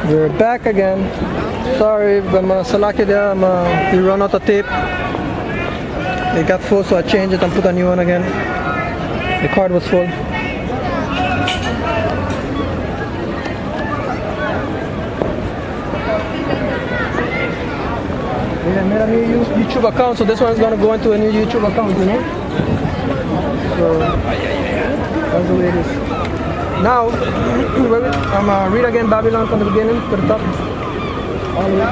We're back again. Sorry, but Salaki there, we run out of tape. It got full, so I changed it and put a new one again. The card was full. Yeah, I made a new YouTube account, so this one is going to go into a new YouTube account, you know? So, that's the way it is. Now, I'm going to read again Babylon from the beginning to the top. All the way.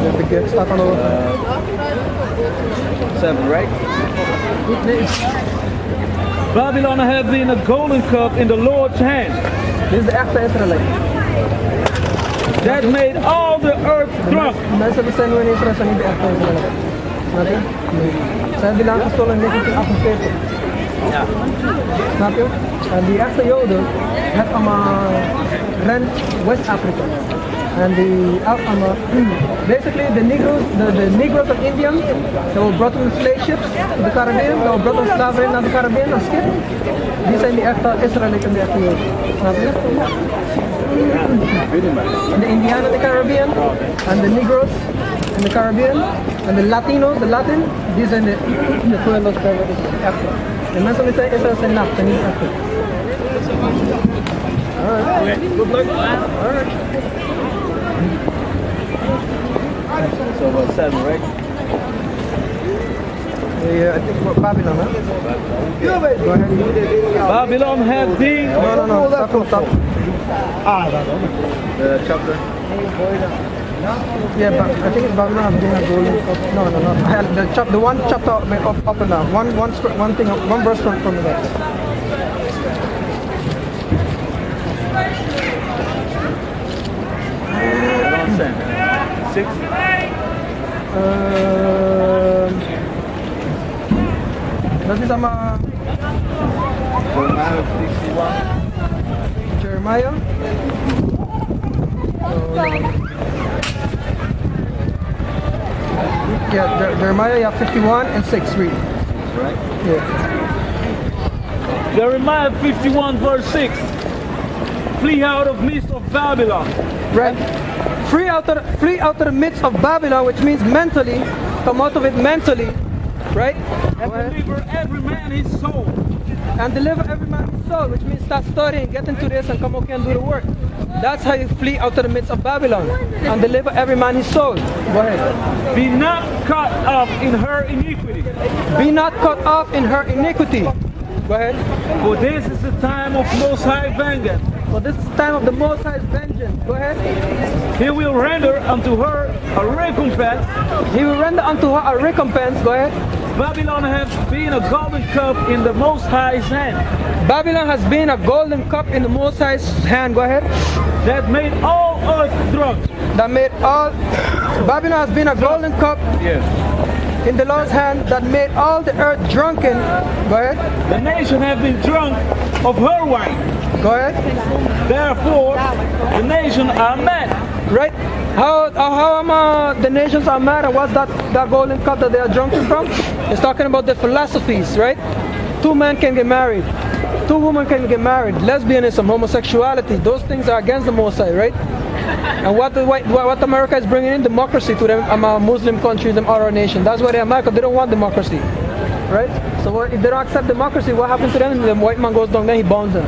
You have to get stuck on over. 7, right? Babylon has been a golden cup in the Lord's hand. This is the echte Israelite. That made all the earth drunk. Mensen die zijn nu in Israël zijn niet de echte Israëlieten. Snap je? Ze hebben die land gestolen in 1948. Ja. Snap je? En die echte Joden hebben allemaal rent West-Afrika. En die allemaal, basically the Negroes of India, they were brought on slave ships to the Caribbean, they were brought on slavery naar de Caribbean, naar schip. Die zijn die echte Israëlieten en de echte Joden. Snap je? The Indians in the Caribbean, and the Negroes in the Caribbean, and the Latinos, the Latin, these are the Pueblos after. The mensen die zijn Israël zijn nacht, en niet after. Alright. Good luck. Alright. So about 7, right? Yeah, I think Babylon, huh? Go ahead. Babylon has been... No, stop. The chapter. Yeah, but I think it's Babylon has been a golden cup. No. The one chapter up and down. One verse from the next. Around 10. 6. Dat is allemaal Jeremiah. Yeah, Jeremiah, you have 51 and 6, read. Right? Yeah. Jeremiah 51 verse 6. Flee out of midst of Babylon. Right. Flee out of the midst of Babylon, which means mentally, come out of it mentally, right? And deliver every man his soul. And deliver every man his soul, which means start studying, get into this, and come okay and do the work. That's how you flee out of the midst of Babylon and deliver every man his soul. Go ahead. Be not caught up in her iniquity. Be not caught up in her iniquity. Go ahead. For this is the time of Most High vengeance. For this is the time of the Most High's vengeance. Go ahead. He will render unto her a recompense. He will render unto her a recompense. Go ahead. Babylon has been a golden cup in the Most High's hand. Babylon has been a golden cup in the Most High's hand. Go ahead. That made all earth drunk. That made all. Babylon has been a golden cup. Yes. In the Lord's hand that made all the earth drunken. Go ahead. The nation has been drunk of her wine. Go ahead. Therefore, the nations are mad. Right? How the nations are mad, and what's that golden cup that they are drunken from? It's talking about the philosophies, right? 2 men can get married. 2 women can get married. Lesbianism, homosexuality, those things are against the Most High, right? And what America is bringing in? Democracy to them, Muslim countries and other nations. That's why they are mad, because they don't want democracy, right? So if they don't accept democracy, what happens to them? The white man goes down there, he bombs them,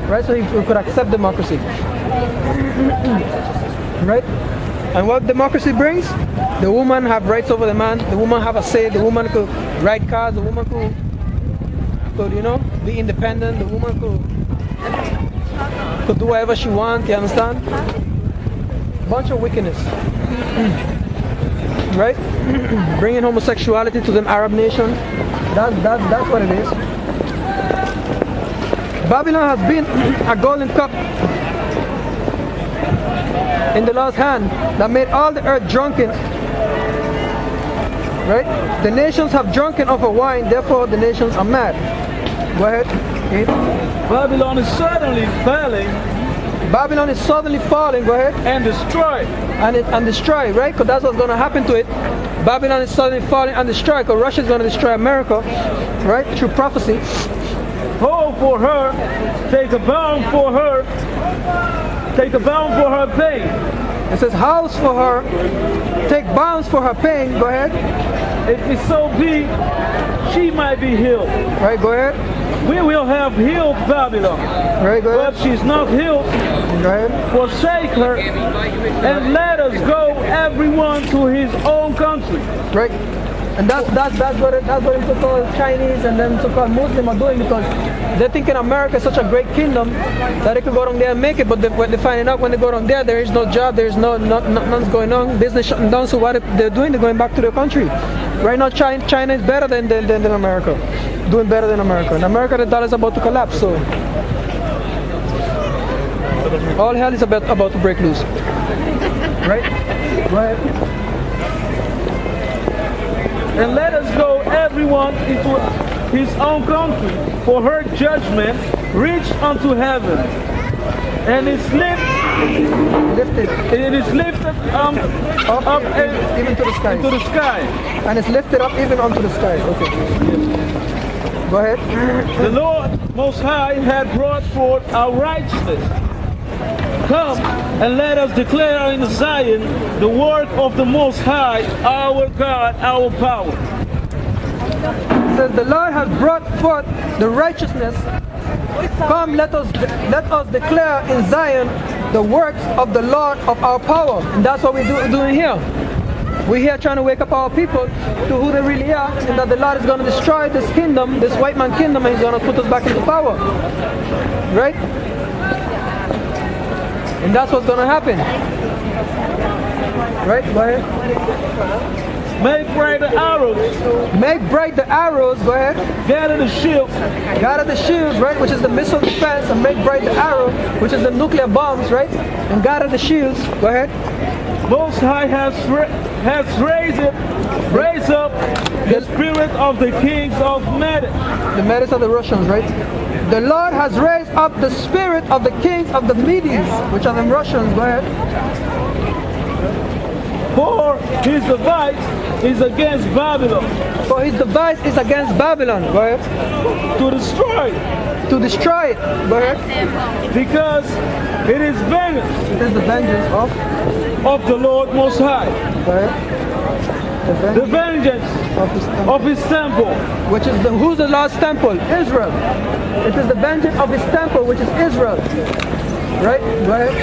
right? So he could accept democracy, right? And what democracy brings? The woman have rights over the man. The woman have a say. The woman could ride cars. The woman could be independent. The woman could do whatever she wants. You understand? Bunch of wickedness, right? Bringing homosexuality to them Arab nation. That's what it is. Babylon has been a golden cup in the Lord's hand that made all the earth drunken. Right? The nations have drunken of her wine, therefore the nations are mad. Go ahead. Babylon is certainly falling. Babylon is suddenly falling. Go ahead. And destroyed. And destroyed, right? Because that's what's going to happen to it. Babylon is suddenly falling and destroyed, because Russia is going to destroy America, right? Through prophecy. Hoe for her, take a bound for her, take a bound for her pain. It says house for her, take bounds for her pain. Go ahead. If it so be, she might be healed. Right, go ahead. We will have healed Babylon. Right, go But ahead. she's not healed. Go ahead. Forsake her and let us go everyone to his own country. Right. And that's what so-called Chinese and then so-called Muslim are doing, because they think in America is such a great kingdom that they could go down there and make it, but what they're finding out when they go down there is no job, there is nothing's going on, business shutting down. So what they're doing, they're going back to their country. Right now, China is better than America, doing better than America. In America, the dollar is about to collapse. So all hell is about to break loose. Right? Go ahead. And let us go everyone into his own country, for her judgment reached unto heaven, and it is lifted up even to the sky. into the sky. And it's lifted up even onto the sky. Okay. Go ahead. The Lord Most High had brought forth our righteousness. Come and let us declare in Zion the work of the Most High, our God, our power. It says the Lord has brought forth the righteousness. Come, let us declare in Zion the works of the Lord of our power. And that's what we're doing here. We're here trying to wake up our people to who they really are, and that the Lord is going to destroy this kingdom, this white man kingdom, and he's going to put us back into power. Right? And that's what's going to happen. Right? Go ahead. Make bright the arrows. Make bright the arrows. Go ahead. Gather the shields. Gather the shields, right? Which is the missile defense. And make bright the arrow, which is the nuclear bombs, right? And gather the shields. Go ahead. Most High has raised up the spirit of the kings of Medes. The Medes are the Russians, right? The Lord has raised up the spirit of the kings of the Medes, which are the Russians. Go ahead. For his device is against Babylon. For his device is against Babylon. Go ahead. To destroy. To destroy it. Go ahead. Because it is vengeance. It is the vengeance of the Lord Most High. Go ahead. The vengeance of his temple. Which is who's the Lord's temple? Israel. It is the vengeance of his temple, which is Israel. Right? Go ahead.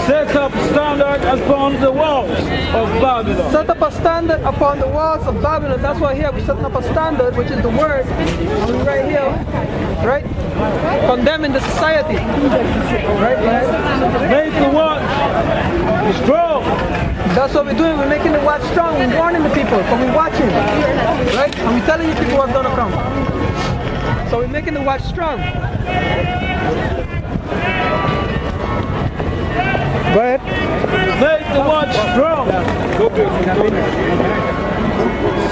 Set up standard upon the walls of Babylon. Set up a standard upon the walls of Babylon. That's why here we're setting up a standard, which is the word. And right here, right? Condemning the society. Right? Go ahead. Make the watch strong. That's what we're doing. We're making the watch strong. We're warning the people, but we're watching. Right? And we're telling you people what's going to come. So we're making the watch strong. Go ahead. Make the watch strong.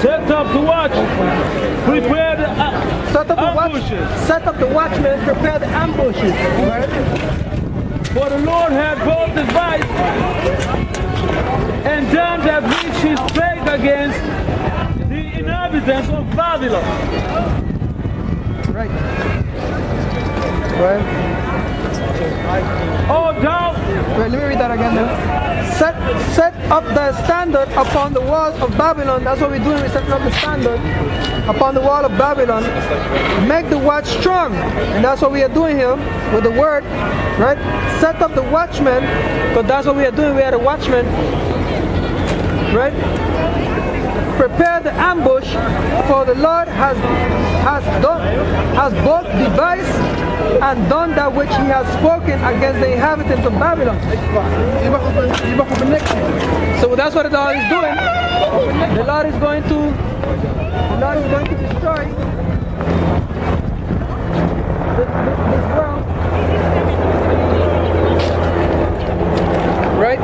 Set up the watch. Prepare the ambushes. Set up the watchmen. Prepare the ambushes. Go ahead. For the Lord had both devised and done that which he spake against the inhabitants of Babylon. Right. Go ahead. Oh, thou. Wait, let me read that again now. Set up the standard upon the walls of Babylon. That's what we're doing. We're setting up the standard upon the wall of Babylon. Make the watch strong. And that's what we are doing here with the word. Right? Set up the watchmen. Because that's what we are doing. We are the watchmen. Right? Prepare the ambush, for the Lord has both devised and done that which he has spoken against the inhabitants of Babylon. So that's what the Lord is doing. The Lord is going to destroy this world. Right?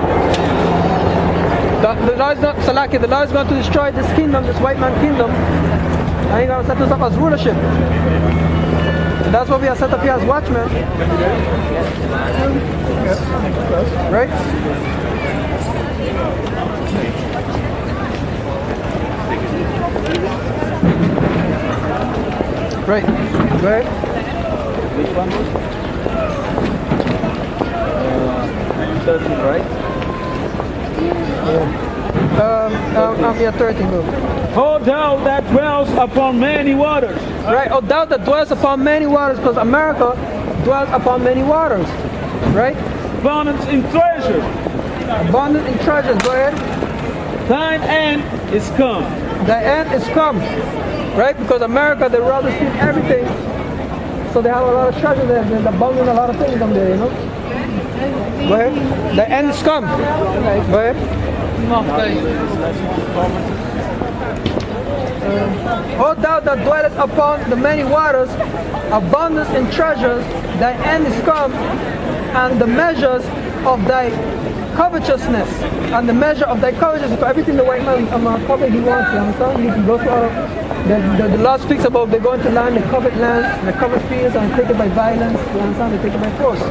The Lord is not Salaki, the Lord is going to destroy this kingdom, this white man kingdom, and he's going to set us up as rulership. And that's what we are set up here as watchmen. Right? Right. Go ahead. 13, right? Yeah, 13, bro. O thou that dwells upon many waters. Right, oh thou that dwells upon many waters, because America dwells upon many waters. Right? Abundance in treasure. Abundant in treasures, go ahead. Thine end is come. The end is come. Right? Because America, they rather steal everything. So they have a lot of treasure there. There's abundant a lot of things on there, you know? Go ahead. The end is come. Go ahead. O thou that dwellest upon the many waters, abundance in treasures, thy end is come, and the measures of thy covetousness, and the measure of thy covetousness, for everything the white man covet he wants, you understand? He can go to all the law speaks about they go into land, they covet lands, they covet fields, and take it by violence, you understand? They take it by force.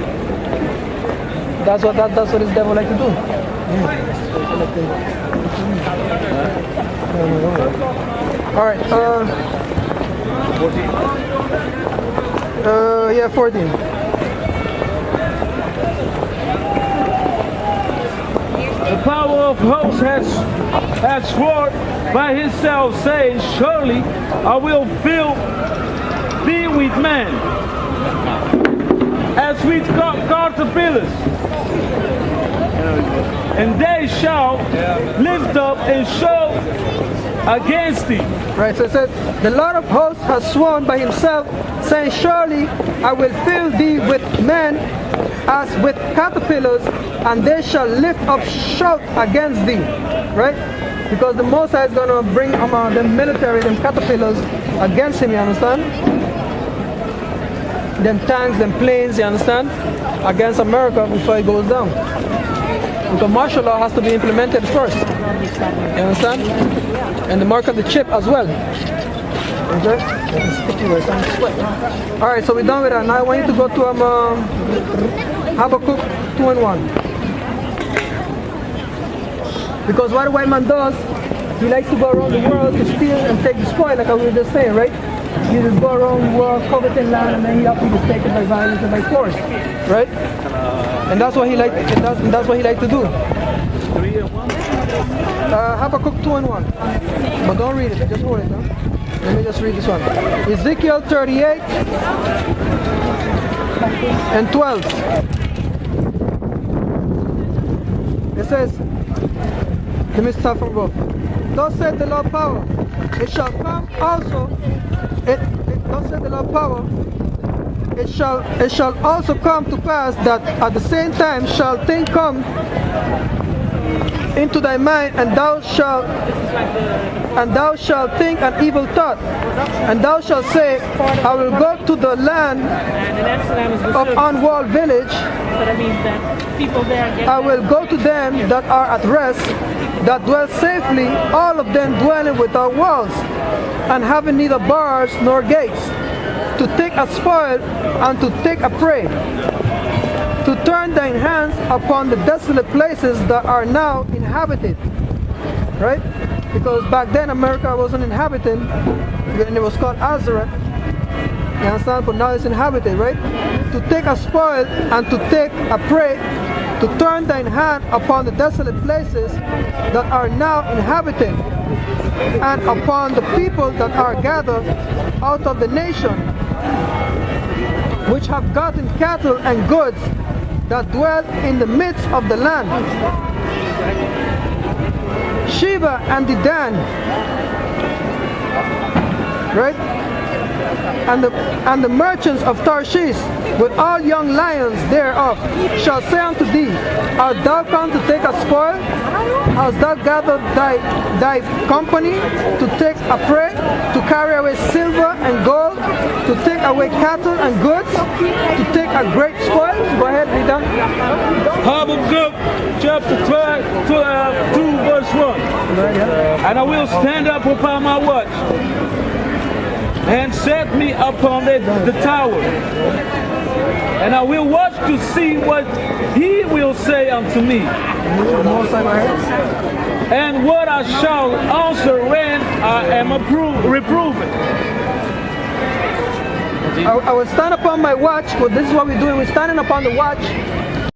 That's what this devil like to do. Alright, 14. The power of hosts has sworn by himself, saying, surely I will fill thee with men, as with caterpillars, and they shall lift up and show against thee. Right, so it says, the Lord of hosts has sworn by himself, saying, surely I will fill thee with men as with caterpillars, and they shall lift up shout against thee. Right? Because the Most High is going to bring the military, them caterpillars, against him, you understand? Them tanks, them planes, you understand? Against America before it goes down. Because martial law has to be implemented first. You understand? And the mark of the chip as well. Okay? Alright, so we're done with that. Now I want you to go to Habakkuk 2:1. Because what the white man does, he likes to go around the world to steal and take the spoil, like I was just saying, right? He just go around the world, coveting land, and then he have people take it by violence and by force. Right? And that's what he like. That's what he like to do. Habakkuk 2:1. But don't read it. Just hold it. Huh? Let me just read this one. Ezekiel 38:12. It says, let me start from above. Thus said the Lord power, it shall come also. Thus said the Lord power. It shall also come to pass that at the same time shall thing come into thy mind, and thou shalt think an evil thought, and thou shalt say, I will go to the land of unwalled village. I will go to them that are at rest, that dwell safely, all of them dwelling without walls, and having neither bars nor gates, to take a spoil and to take a prey, to turn thine hands upon the desolate places that are now inhabited. Right? Because back then America wasn't inhabited, and it was called Azareth. You understand? But now it's inhabited, right? To take a spoil and to take a prey, to turn thine hand upon the desolate places that are now inhabited, and upon the people that are gathered out of the nation, which have gotten cattle and goods, that dwell in the midst of the land. Sheba and Dedan, right? And the merchants of Tarshish, with all young lions thereof, shall say unto thee, art thou come to take a spoil? Hast thou gathered thy company to take a prey, to carry away silver and gold, to take away cattle and goods, to take a great spoil? Go ahead, read that. Habakkuk chapter 2 verse 1. And I will stand up upon my watch, and set me upon the tower, and I will watch to see what he will say unto me, and what I shall answer when I am reproved. I will stand upon my watch. Well, this is what we're doing. We're standing upon the watch